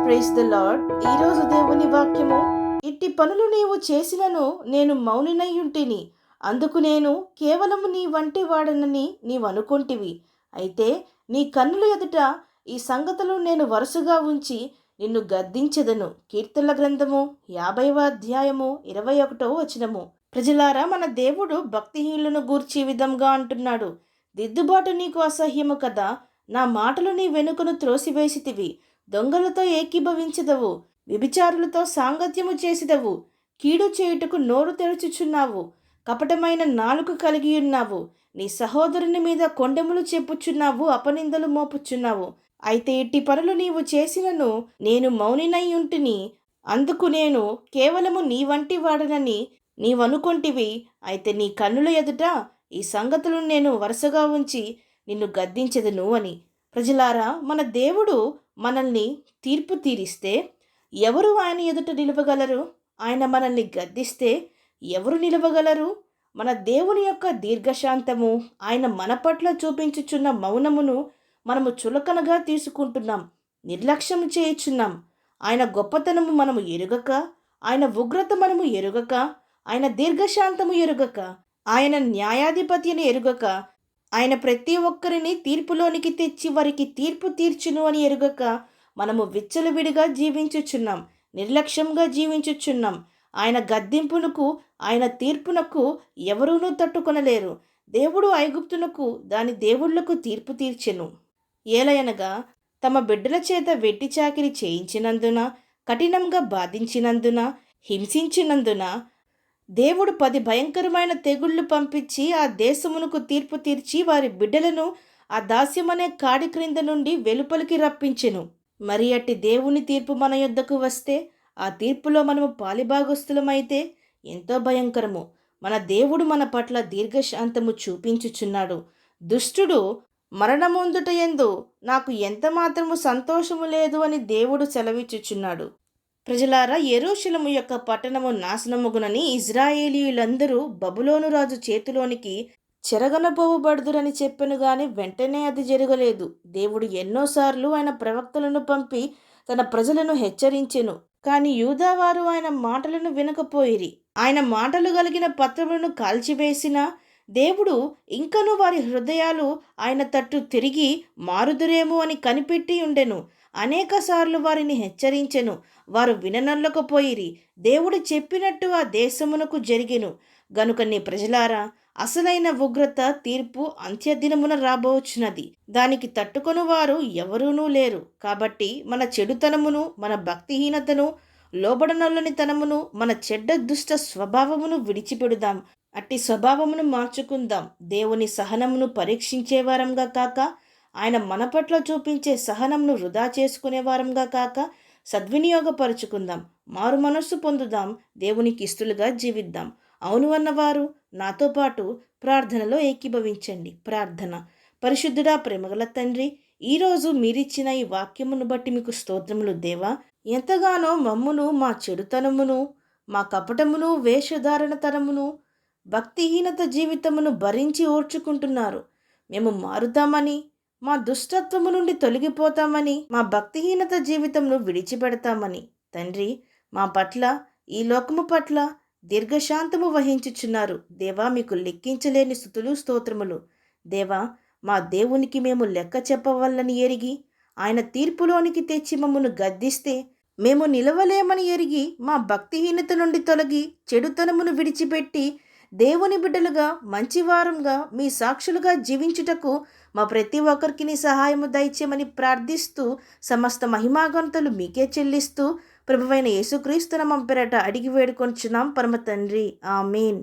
Praise the lord. ఈరోజు దేవుని వాక్యము, ఇట్టి పనులు నీవు చేసినను నేను మౌనినయ్యుంటిని, అందుకు నేను కేవలము నీ వంటి వాడనని నీవనుకొంటివి. అయితే నీ కన్నుల ఎదుట ఈ సంగతులు నేను వరుసగా ఉంచి నిన్ను గద్దించెదను. కీర్తనల గ్రంథము 50వ అధ్యాయము 21వ వచనము. ప్రజలారా, మన దేవుడు భక్తిహీనులను గూర్చి ఈ విధంగా అంటున్నాడు. దిద్దుబాటు నీకు అసహ్యము కదా, నా మాటలు నీ వెనుకను త్రోసివేసితివి. దొంగలతో ఏకీభవించదవు, వ్యభిచారులతో సాంగత్యము చేసిదవు, కీడు చేయుటకు నోరు తెరుచుచున్నావు, కపటమైన నాలుక కలిగి ఉన్నావు, నీ సహోదరుని మీద కొండెములు చెప్పుచున్నావు, అపనిందలు మోపుచున్నావు. అయితే ఇట్టి పనులు నీవు చేసినను నేను మౌనినై ఉంటిని, అందుకు నేను కేవలము నీ వంటి వాడనని నీవనుకొంటివి. అయితే నీ కన్నుల ఎదుట ఈ సంగతులను నేను వరుసగా ఉంచి నిన్ను గద్దించెదను అని. ప్రజలారా, మన దేవుడు మనల్ని తీర్పు తీరిస్తే ఎవరు ఆయన ఎదుట నిలవగలరు? ఆయన మనల్ని గద్దిస్తే ఎవరు నిలవగలరు? మన దేవుని యొక్క దీర్ఘశాంతము, ఆయన మన పట్ల చూపించుచున్న మౌనమును మనము చులకనగా తీసుకుంటున్నాం, నిర్లక్ష్యం చేయుచున్నాం. ఆయన గొప్పతనము మనము ఎరుగక, ఆయన ఉగ్రత మనము ఎరుగక, ఆయన దీర్ఘశాంతము ఎరుగక, ఆయన న్యాయాధిపత్యను ఎరుగక, ఆయన ప్రతి ఒక్కరిని తీర్పులోనికి తెచ్చి వారికి తీర్పు తీర్చును అని ఎరుగక మనము విచ్చలవిడిగా జీవించుచున్నాం, నిర్లక్ష్యంగా జీవించుచున్నాం. ఆయన గద్దింపునకు, ఆయన తీర్పునకు ఎవరూనూ తట్టుకొనలేరు. దేవుడు ఐగుప్తునకు దాని దేవుళ్లకు తీర్పు తీర్చెను. ఏలయనగా తమ బిడ్డల చేత వెట్టి చాకిరి చేయించినందున, కఠినంగా బాధించినందున, హింసించినందున దేవుడు 10 భయంకరమైన తెగుళ్లు పంపించి ఆ దేశమునకు తీర్పు తీర్చి వారి బిడ్డలను ఆ దాస్యమనే కాడి క్రింద నుండి వెలుపలికి రప్పించెను. మరి అట్టి దేవుని తీర్పు మన యొద్దకు వస్తే, ఆ తీర్పులో మనము పాలిభాగస్తులమైతే ఎంతో భయంకరము. మన దేవుడు మన పట్ల దీర్ఘశాంతము చూపించుచున్నాడు. దుష్టుడు మరణమొందుట యందు నాకు ఎంత మాత్రము సంతోషము లేదు అని దేవుడు సెలవిచ్చుచున్నాడు. ప్రజలారా, యెరూషలేము యొక్క పట్టణము నాశనముగునని ఇజ్రాయేలీయులందరూ బబులోను రాజు చేతిలోనికి చెరగనపోవబడుదురని చెప్పెను గాని వెంటనే అది జరగలేదు. దేవుడు ఎన్నోసార్లు ఆయన ప్రవక్తలను పంపి తన ప్రజలను హెచ్చరించెను. కానీ యూదావారు ఆయన మాటలను వినకపోయిరి. ఆయన మాటలు కలిగిన పత్రములను కాల్చివేసిన దేవుడు ఇంకను వారి హృదయాలు ఆయన తట్టు తిరిగి మారుదురేమో అని కనిపెట్టి ఉండెను. అనేకసార్లు వారిని హెచ్చరించెను, వారు విననొల్లకపోయిరి. దేవుడు చెప్పినట్టు ఆ దేశమునకు జరిగెను. గనుక నీ ప్రజలారా, అసలైన ఉగ్రత తీర్పు అంత్యదినమున రాబోచున్నది. దానికి తట్టుకొని వారు ఎవరూనూ లేరు. కాబట్టి మన చెడుతనమును, మన భక్తిహీనతను, లోబడనొల్లనితనమును, మన చెడ్డ దుష్ట స్వభావమును విడిచిపెడుదాం. అట్టి స్వభావమును మార్చుకుందాం. దేవుని సహనమును పరీక్షించేవారంగా కాక, ఆయన మన పట్ల చూపించే సహనమును వృధా చేసుకునేవారంగా కాక సద్వినియోగపరుచుకుందాం. మారు మనస్సు పొందుదాం. దేవునికి ఇష్టలుగా జీవిద్దాం. అవును అన్నవారు నాతో పాటు ప్రార్థనలో ఏకీభవించండి. ప్రార్థన. పరిశుద్ధుడా, ప్రేమగల తండ్రి, ఈరోజు మీరిచ్చిన ఈ వాక్యమును బట్టి మీకు స్తోత్రములు దేవా. ఎంతగానో మమ్మును, మా చెడుతనమును, మా కపటమును, వేషధారణతనమును, భక్తిహీనత జీవితమును భరించి ఓర్చుకుంటున్నారు. మేము మారుతామని, మా దుష్టత్వము నుండి తొలగిపోతామని, మా భక్తిహీనత జీవితంను విడిచిపెడతామని తండ్రి, మా పట్ల, ఈ లోకము పట్ల దీర్ఘశాంతము వహించుచున్నారు. దేవా, మీకు లెక్కించలేని స్తుతులు, స్తోత్రములు. దేవా, మా దేవునికి మేము లెక్క చెప్పవల్లని ఎరిగి ఆయన తీర్పులోనికి తెచ్చి మమ్మను గద్దిస్తే మేము నిలవలేమని ఎరిగి మా భక్తిహీనత నుండి తొలగి చెడుతనమును విడిచిపెట్టి దేవుని బిడ్డలుగా, మంచివారంగా, మీ సాక్షులుగా జీవించుటకు మా ప్రతి ఒక్కరికి నీ సహాయము దయచేయమని ప్రార్థిస్తూ, సమస్త మహిమాగంతులు మీకే చెల్లిస్తూ ప్రభువైన యేసుక్రీస్తు నామమున అడిగి వేడుకొనుచున్నాం పరమ తండ్రి. ఆమేన్.